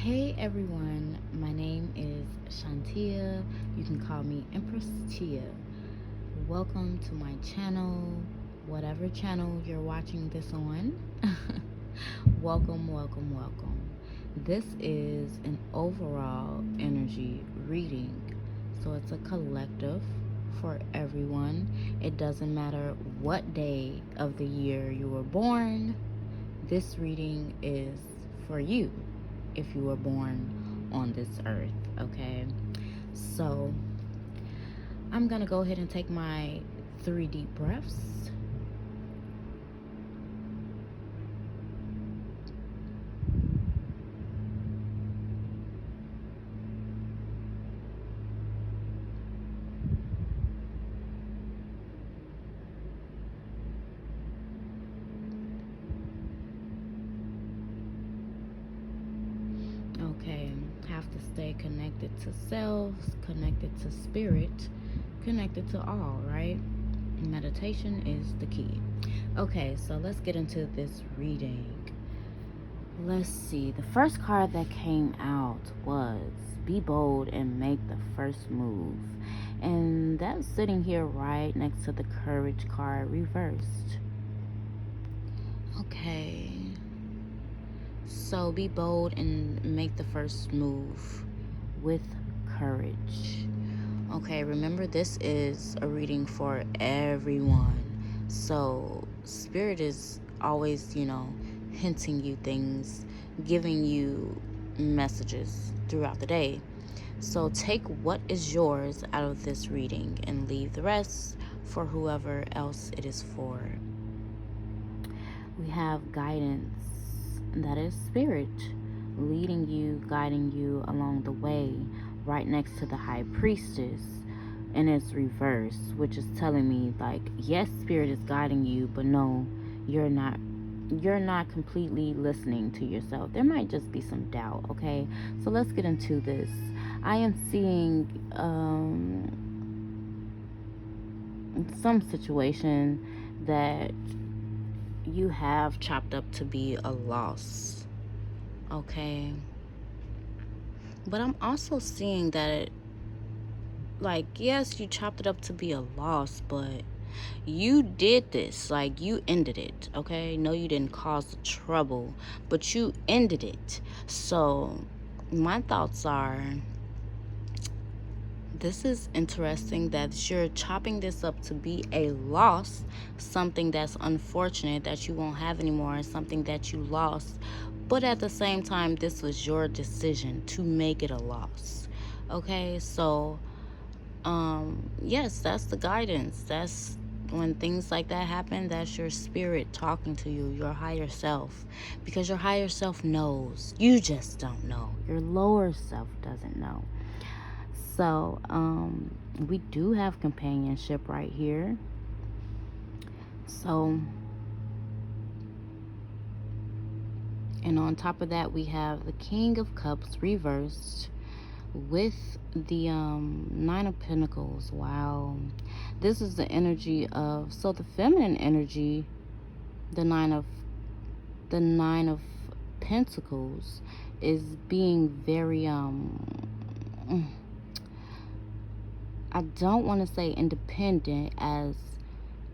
Hey everyone, my name is Shantia. You can call me Empress Tia. Welcome to my channel, whatever channel you're watching this on. Welcome, welcome, welcome. This is an overall energy reading, so it's a collective for everyone. It doesn't matter what day of the year you were born, this reading is for you if you were born on this earth, okay? So I'm gonna go ahead and take my 3 deep breaths. Okay, have to stay connected to selves, connected to spirit, connected to all, right? Meditation is the key. Okay, so let's get into this reading. Let's see. The first card that came out was Be Bold and Make the First Move. And that's sitting here right next to the Courage card reversed. Okay. So be bold and make the first move with courage. Okay, remember this is a reading for everyone. So spirit is always, hinting you things, giving you messages throughout the day. So take what is yours out of this reading and leave the rest for whoever else it is for. We have guidance, and that is spirit leading you, guiding you along the way, right next to the high priestess. And it's reverse, which is telling me, like, yes, spirit is guiding you, but no, you're not completely listening to yourself. There might just be some doubt. Okay, so let's get into this. I am seeing some situation that you have chopped up to be a loss. Okay, but I'm also seeing that yes, you chopped it up to be a loss, but you did this. Like, you ended it, okay? No, you didn't cause the trouble, but you ended it. So my thoughts are, this is interesting that you're chopping this up to be a loss, something that's unfortunate that you won't have anymore, something that you lost. But at the same time, this was your decision to make it a loss. Okay, so yes, that's the guidance. That's when things like that happen, that's your spirit talking to you, your higher self, because your higher self knows. You just don't know. Your lower self doesn't know. So we do have companionship right here. So, and on top of that, we have the King of Cups reversed with the 9 of Pentacles. Wow, this is the energy of, so the feminine energy, the nine of Pentacles is being very I don't want to say independent, as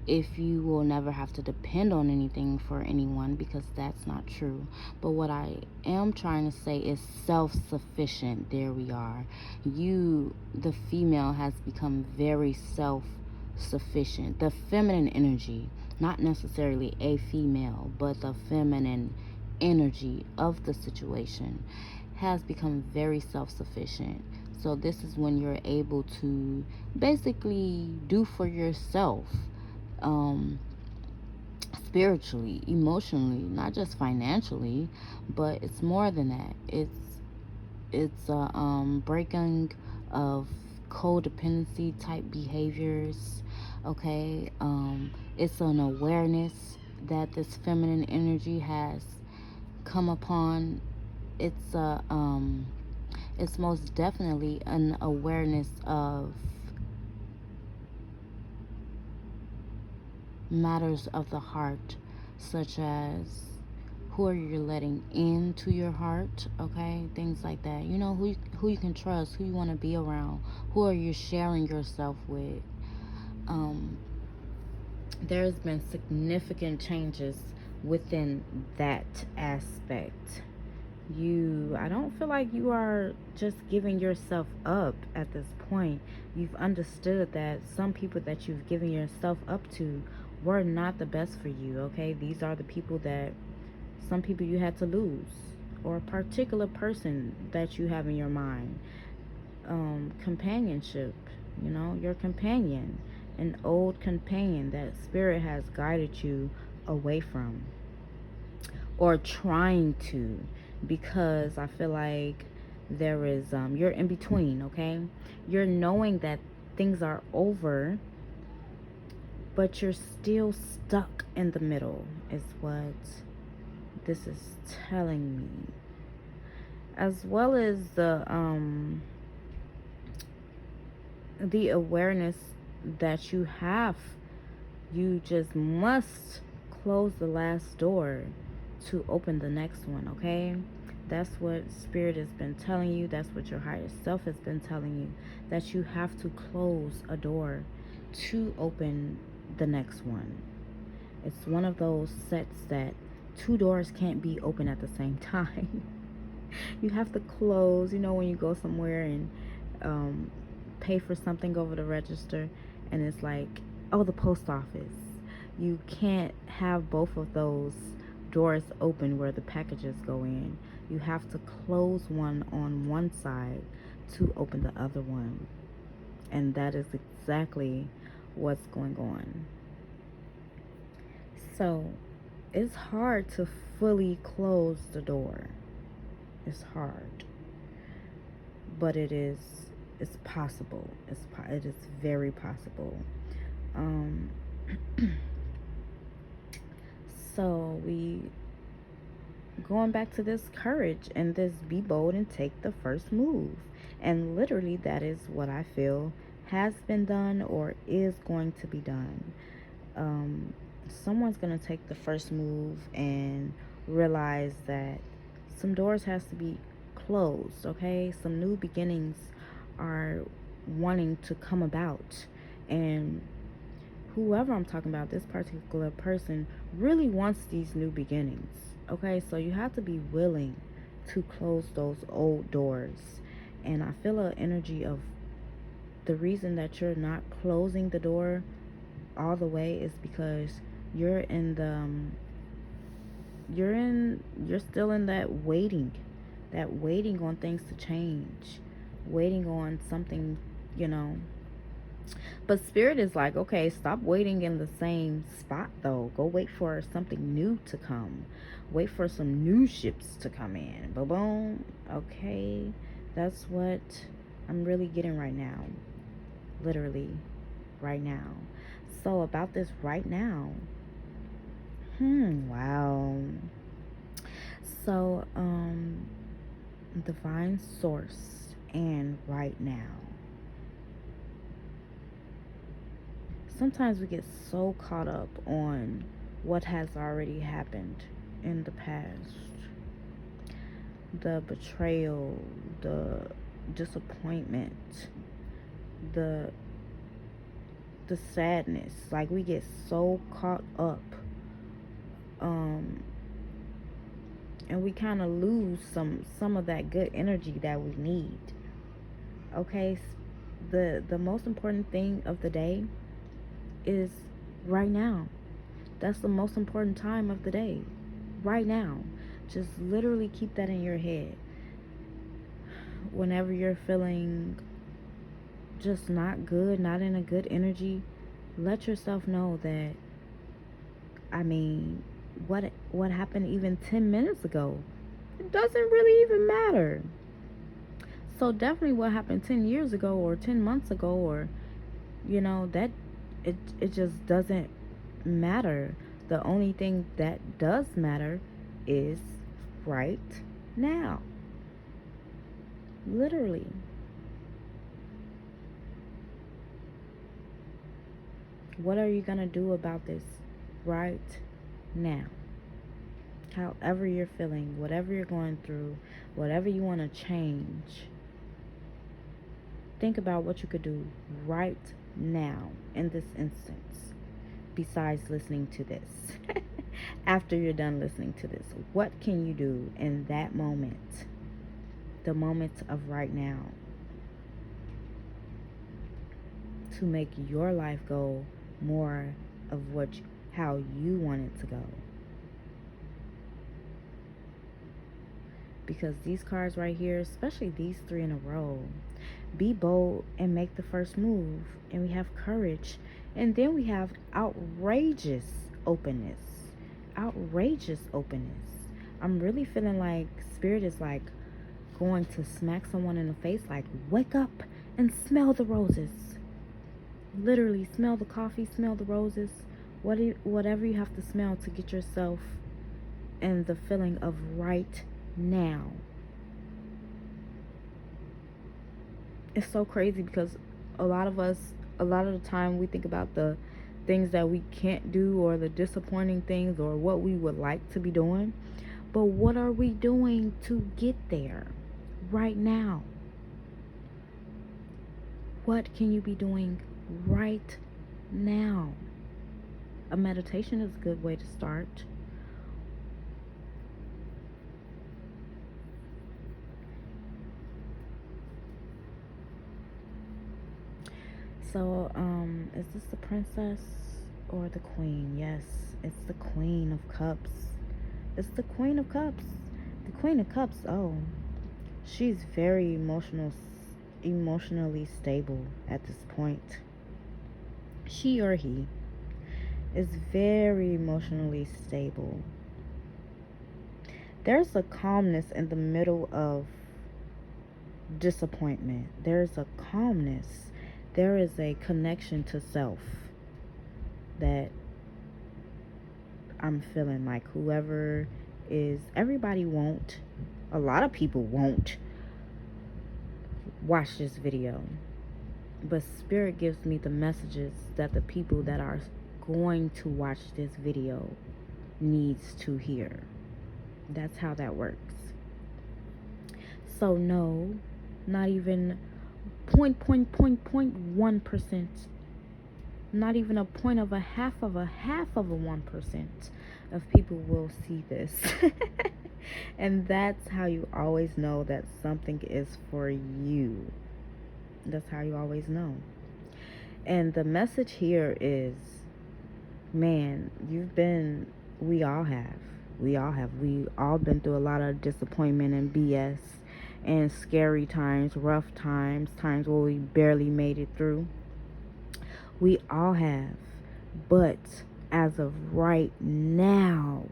if you will never have to depend on anything for anyone, because that's not true. But what I am trying to say is self-sufficient. There we are. You, the female, has become very self-sufficient. The feminine energy, not necessarily a female, but the feminine energy of the situation has become very self-sufficient. So this is when you're able to basically do for yourself, spiritually, emotionally, not just financially, but it's more than that. It's a breaking of codependency type behaviors. Okay, it's an awareness that this feminine energy has come upon. It's it's most definitely an awareness of matters of the heart, such as who are you letting into your heart, okay? Things like that. You know, who you can trust, who you want to be around, who are you sharing yourself with. Um, there's been significant changes within that aspect. I don't feel like you are just giving yourself up at this point. You've understood that some people that you've given yourself up to were not the best for you, okay? These are the people that some people you had to lose, or a particular person that you have in your mind. Companionship, you know, your companion, an old companion that spirit has guided you away from, or trying to, because I feel like there is you're in between, okay? You're knowing that things are over, but you're still stuck in the middle, is what this is telling me. As well as the awareness that you have, you just must close the last door to open the next one, okay? That's what spirit has been telling you. That's what your higher self has been telling you, that you have to close a door to open the next one. It's one of those sets that two doors can't be open at the same time. You have to close, you know, when you go somewhere and pay for something over the register, and it's like, oh, the post office. You can't have both of those doors open where the packages go in. You have to close one on one side to open the other one. And that is exactly what's going on. So it's hard to fully close the door. It's hard. But it's possible. It is very possible. So we going back to this courage and this be bold and take the first move. And literally that is what I feel has been done or is going to be done. Someone's going to take the first move and realize that some doors has to be closed, okay? Some new beginnings are wanting to come about, and whoever I'm talking about, this particular person really wants these new beginnings, okay? So you have to be willing to close those old doors. And I feel an energy of the reason that you're not closing the door all the way is because you're in the you're still in that waiting on things to change, waiting on something, you know. But spirit is like, okay, stop waiting in the same spot though. Go wait for something new to come. Wait for some new ships to come in. Boom, boom. Okay, that's what I'm really getting right now. Literally, right now. So about this right now. Wow. So, divine source and right now. Sometimes we get so caught up on what has already happened in the past. The betrayal, the disappointment, the sadness. Like, we get so caught up. And we kind of lose some of that good energy that we need. Okay, the most important thing of the day is right now. That's the most important time of the day. Right now. Just literally keep that in your head. Whenever you're feeling just not good, not in a good energy, let yourself know that, I mean, what happened even 10 minutes ago, it doesn't really even matter. So definitely what happened 10 years ago or 10 months ago, or, you know, that it just doesn't matter. The only thing that does matter is right now. Literally. What are you going to do about this right now? However you're feeling, whatever you're going through, whatever you want to change, think about what you could do right now in this instance besides listening to this. After you're done listening to this, what can you do in that moment, the moment of right now, to make your life go more of how you want it to go? Because these cards right here, especially these 3 in a row, be bold and make the first move. And we have courage. And then we have outrageous openness. Outrageous openness. I'm really feeling like Spirit is like going to smack someone in the face, like, wake up and smell the roses. Literally, smell the coffee, smell the roses. Whatever you have to smell to get yourself in the feeling of right now. It's so crazy because a lot of the time we think about the things that we can't do, or the disappointing things, or what we would like to be doing. But what are we doing to get there right now? What can you be doing right now? A meditation is a good way to start. So, is this the princess or the queen? Yes, it's the Queen of Cups. It's the Queen of Cups. The Queen of Cups, oh, she's very emotionally stable at this point. She or he is very emotionally stable. There's a calmness in the middle of disappointment. There's a calmness. There is a connection to self that I'm feeling like whoever is, everybody won't, a lot of people won't watch this video. But Spirit gives me the messages that the people that are going to watch this video needs to hear. That's how that works. So no, not even 0.1%, not even a point of a half of a 1% of people will see this. And that's how you always know that something is for you. That's how you always know. And the message here is, man, we all have been through a lot of disappointment and BS and scary times, rough times, times where we barely made it through. We all have. But as of right now,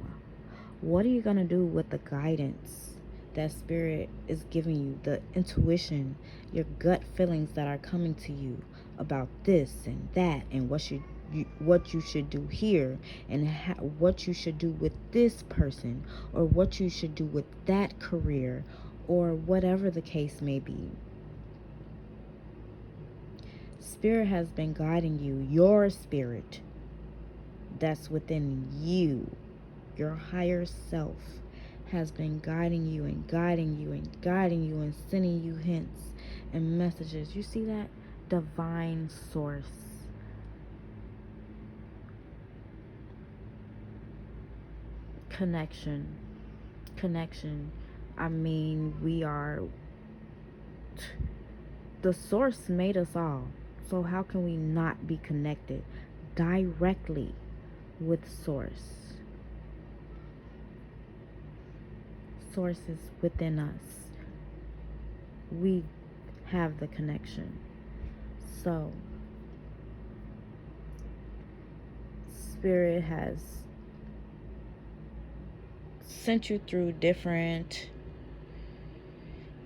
what are you going to do with the guidance that Spirit is giving you, the intuition, your gut feelings that are coming to you about this and that, and what you should do here, and what you should do with this person, or what you should do with that career, or whatever the case may be? Spirit has been guiding you, your spirit that's within you, your higher self, has been guiding you and guiding you and guiding you and sending you hints and messages. You see that? Divine source. Connection. I mean, the source made us all. So how can we not be connected directly with source? Source is within us. We have the connection. So Spirit has sent you through different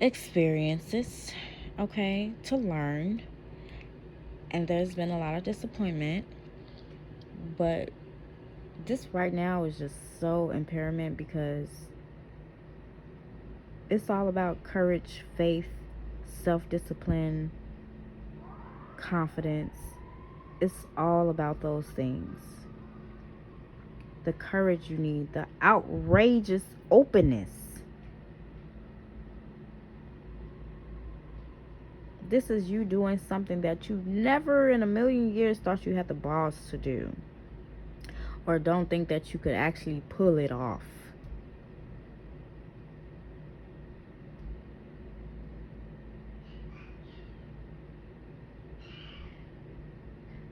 experiences, okay, to learn. And there's been a lot of disappointment. But this right now is just so impairment, because it's all about courage, faith, self-discipline, confidence. It's all about those things. the courage you need, the outrageous openness. This is you doing something that you never in a million years thought you had the balls to do, or don't think that you could actually pull it off.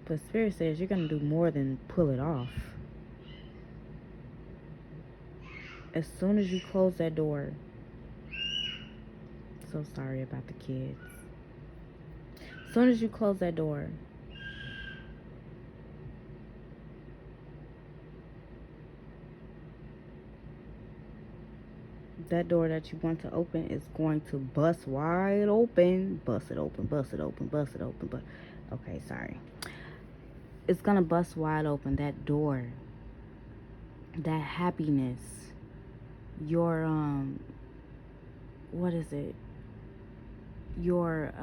But Spirit says you're going to do more than pull it off. As soon as you close that door, so sorry about the kids. As soon as you close that door, that door that you want to open is going to bust wide open. Bust it open, bust it open, bust it open. But okay, sorry. It's going to bust wide open, that door. That happiness. Your what is it? Your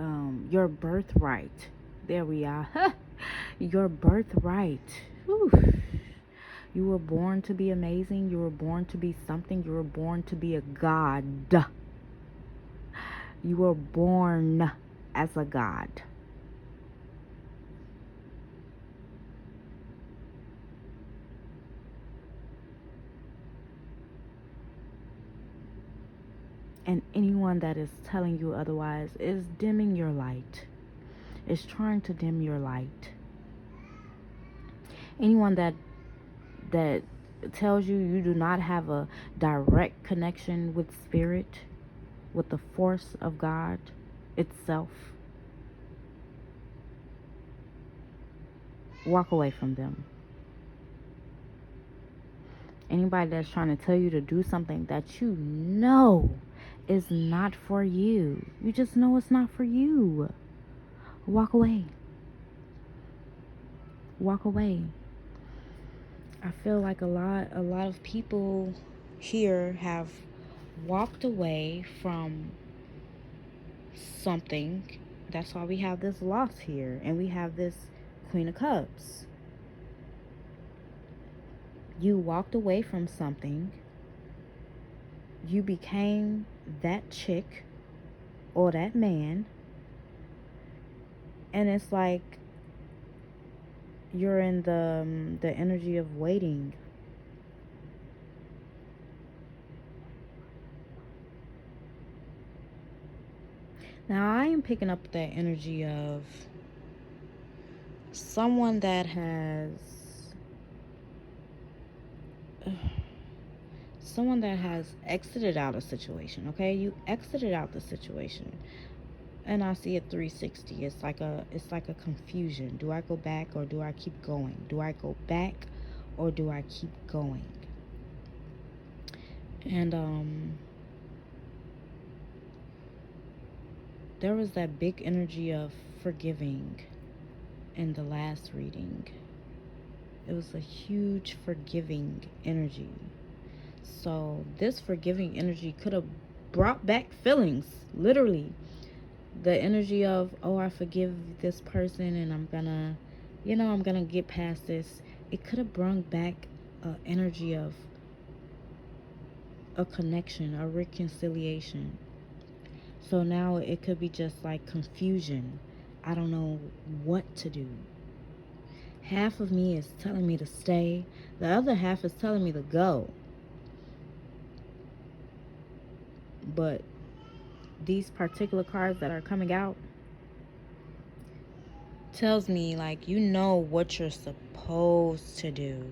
birthright. There we are. Your birthright. Whew. You were born to be amazing. You were born to be something. You were born to be a god. You were born as a god. And anyone that is telling you otherwise is dimming your light. Is trying to dim your light. Anyone that tells you do not have a direct connection with spirit, with the force of God itself, walk away from them. Anybody that's trying to tell you to do something that you know is not for you, you just know it's not for you, walk away. Walk away. I feel like a lot of people here have walked away from something. That's why we have this loss here, and we have this Queen of Cups. You walked away from something. You became that chick or that man, and it's like you're in the energy of waiting. Now I am picking up that energy of someone that has exited out a situation. Okay, you exited out the situation, and I see a 360. It's like a confusion. Do I go back or do I keep going? Do I go back or do I keep going? And there was that big energy of forgiving in the last reading. It was a huge forgiving energy. So this forgiving energy could have brought back feelings, literally. The energy of, oh, I forgive this person and I'm gonna get past this. It could have brought back an energy of a connection, a reconciliation. So now it could be just like confusion. I don't know what to do. Half of me is telling me to stay. The other half is telling me to go. But these particular cards that are coming out tells me, like, you know what you're supposed to do.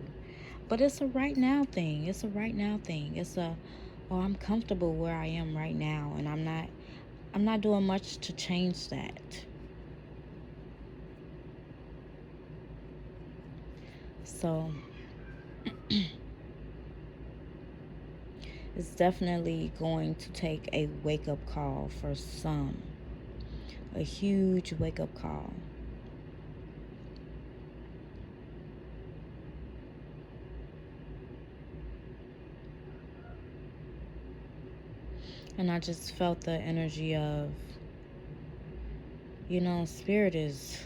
But it's a right now thing. It's a right now thing. It's a, oh, I'm comfortable where I am right now, and I'm not doing much to change that. So it's definitely going to take a wake-up call for some. A huge wake-up call. And I just felt the energy of, you know, spirit is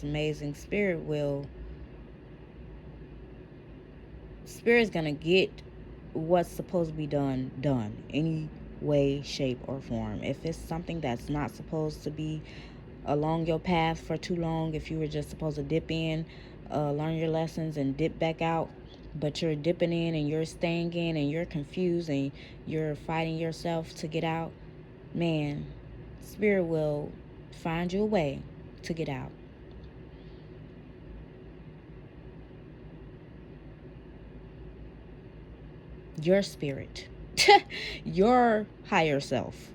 amazing. Spirit Spirit's gonna get what's supposed to be done any way, shape, or form. If it's something that's not supposed to be along your path for too long, if you were just supposed to dip in, learn your lessons and dip back out, but you're dipping in and you're staying in and you're confused and you're fighting yourself to get out, man, Spirit will find you a way to get out. Your spirit, your higher self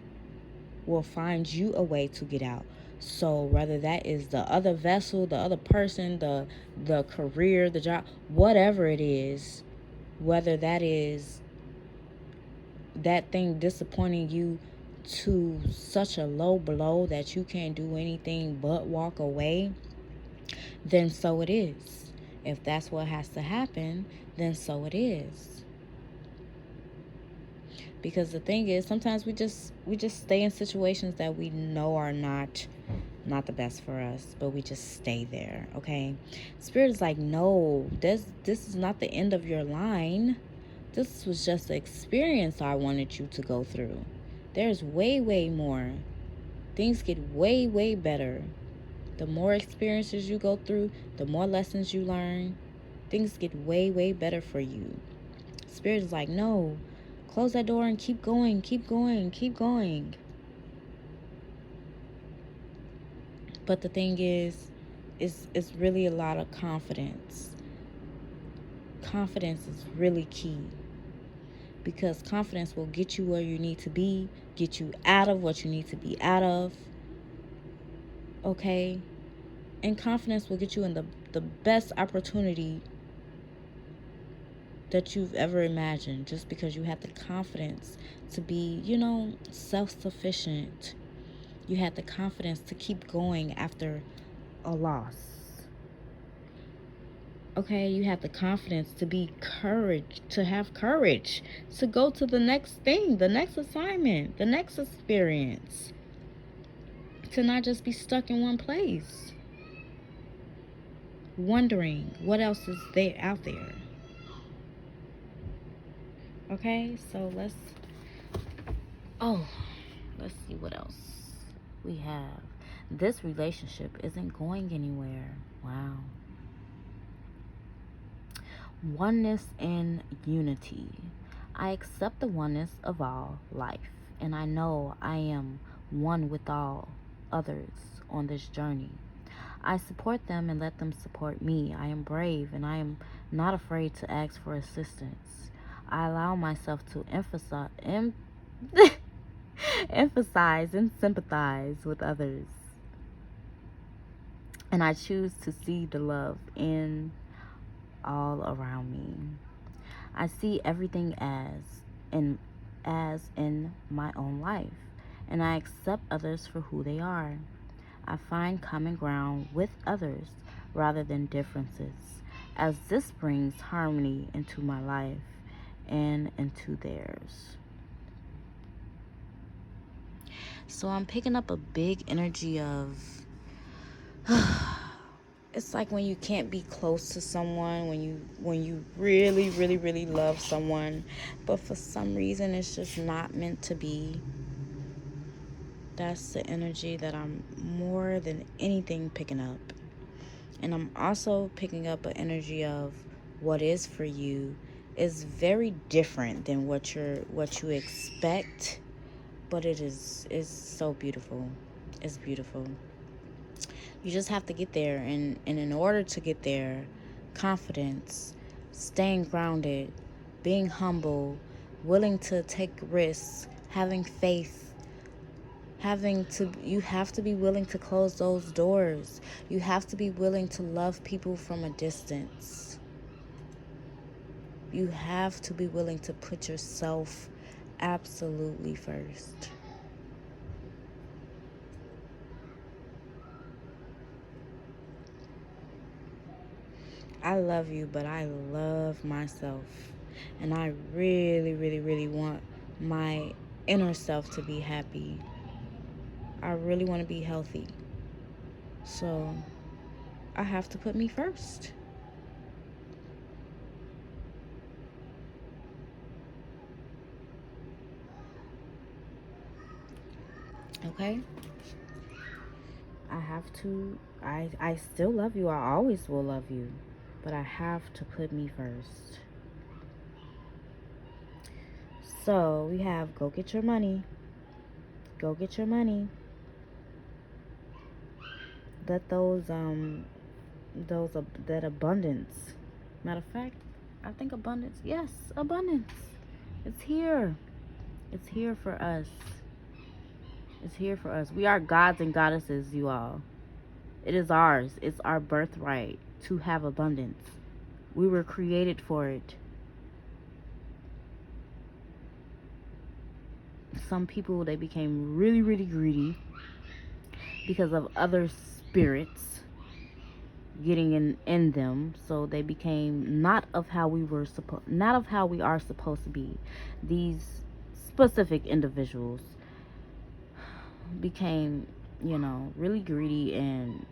will find you a way to get out. So whether that is the other vessel, the other person, the career, the job, whatever it is, whether that is that thing disappointing you to such a low blow that you can't do anything but walk away, then so it is. If that's what has to happen, then so it is. Because the thing is, sometimes we just stay in situations that we know are not the best for us, but we just stay there. Okay, Spirit is like, no, this is not the end of your line. This was just the experience I wanted you to go through. There's way more. Things get way better. The more experiences you go through, the more lessons you learn, things get way better for you. Spirit is like, no, close that door and keep going. But the thing is, it's really a lot of confidence. Confidence is really key. Because confidence will get you where you need to be, get you out of what you need to be out of. Okay? And confidence will get you in the best opportunity that you've ever imagined, just because you have the confidence to be, self-sufficient. You have the confidence to keep going after a loss. Okay, you have the confidence to have courage to go to the next thing, the next assignment, the next experience. To not just be stuck in one place, wondering what else is there out there. Okay, so let's see what else we have. This relationship isn't going anywhere. Wow. Oneness and unity. I accept the oneness of all life, and I know I am one with all others on this journey. I support them and let them support me. I am brave and I am not afraid to ask for assistance. I allow myself to emphasize and sympathize with others. And I choose to see the love in all around me. I see everything as in my own life, and I accept others for who they are. I find common ground with others rather than differences, as this brings harmony into my life and into theirs. So I'm picking up a big energy of it's like when you can't be close to someone, when you really love someone, but for some reason it's just not meant to be. That's the energy that I'm more than anything picking up. And I'm also picking up an energy of what is for you is very different than what you expect, but is so beautiful. It's beautiful. You just have to get there, and in order to get there, confidence, staying grounded, being humble, willing to take risks, having faith, you have to be willing to close those doors. You have to be willing to love people from a distance. You have to be willing to put yourself absolutely first. I love you, but I love myself. And I really want my inner self to be happy. I really want to be healthy. So I have to put me first. Okay? I have to, I still love you. I always will love you. But I have to put me first. So we have go get your money. Go get your money. Let that abundance. Matter of fact, I think abundance. Yes, abundance. It's here. It's here for us. It's here for us. We are gods and goddesses, you all. It is ours. It's our birthright to have abundance. We were created for it. Some people, they became really, really greedy because of other spirits getting in them, so they became not of how we are supposed to be. These specific individuals became, really greedy, and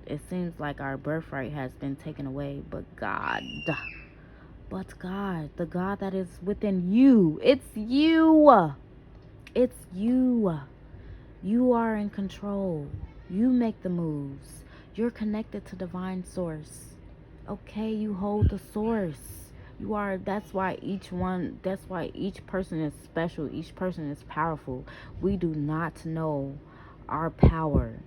it seems like our birthright has been taken away. But God, the God that is within you, it's you. You are in control. You make the moves. You're connected to divine source. Okay, you hold the source. You are, that's why each person is special. Each person is powerful. We do not know our power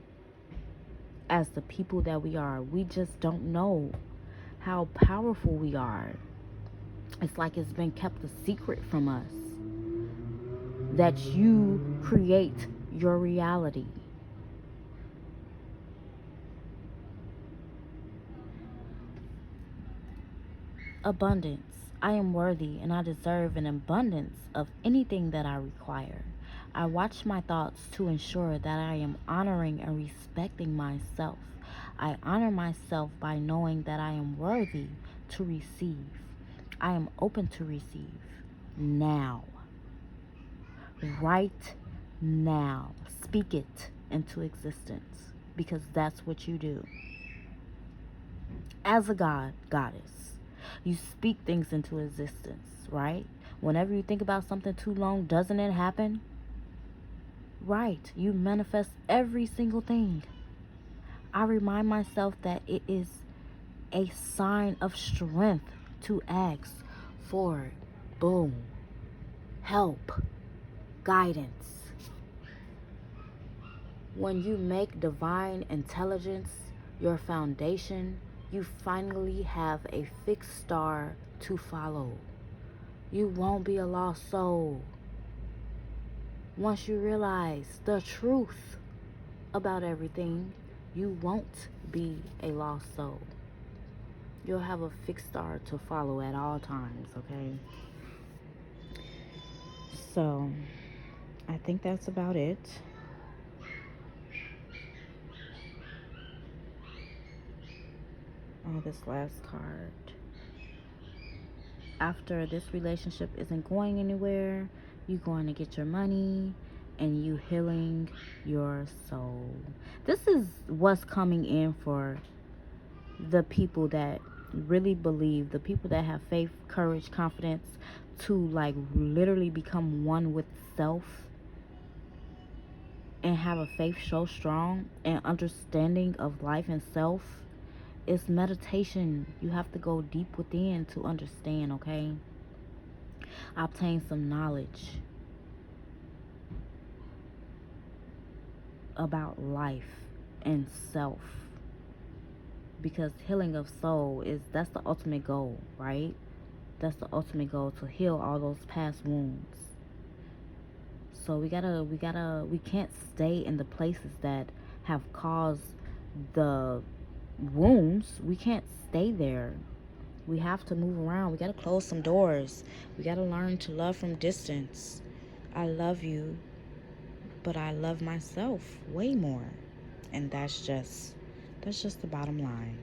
as the people that we are. We just don't know how powerful we are. It's like it's been kept a secret from us that you create your reality. Abundance. I am worthy and I deserve an abundance of anything that I require. I watch my thoughts to ensure that I am honoring and respecting myself. I honor myself by knowing that I am worthy to receive. I am open to receive now. Right now. Speak it into existence, because that's what you do. As a goddess, you speak things into existence, right? Whenever you think about something too long, doesn't it happen? Right. You manifest every single thing. I remind myself that it is a sign of strength to ask for, boom, help, guidance. When you make divine intelligence your foundation, you finally have a fixed star to follow. You won't be a lost soul. Once you realize the truth about everything, you won't be a lost soul. You'll have a fixed star to follow at all times, okay? So, I think that's about it. Oh, this last card. After this relationship isn't going anywhere, you're going to get your money and you healing your soul. This is what's coming in for the people that really believe, the people that have faith, courage, confidence to like literally become one with self and have a faith so strong and understanding of life and self. It's meditation. You have to go deep within to understand, okay? Obtain some knowledge about life and self, because healing of soul that's the ultimate goal, right? That's the ultimate goal, to heal all those past wounds. So we can't stay in the places that have caused the wounds. We can't stay there. We have to move around. We got to close some doors. We got to learn to love from distance. I love you, but I love myself way more. And that's just the bottom line.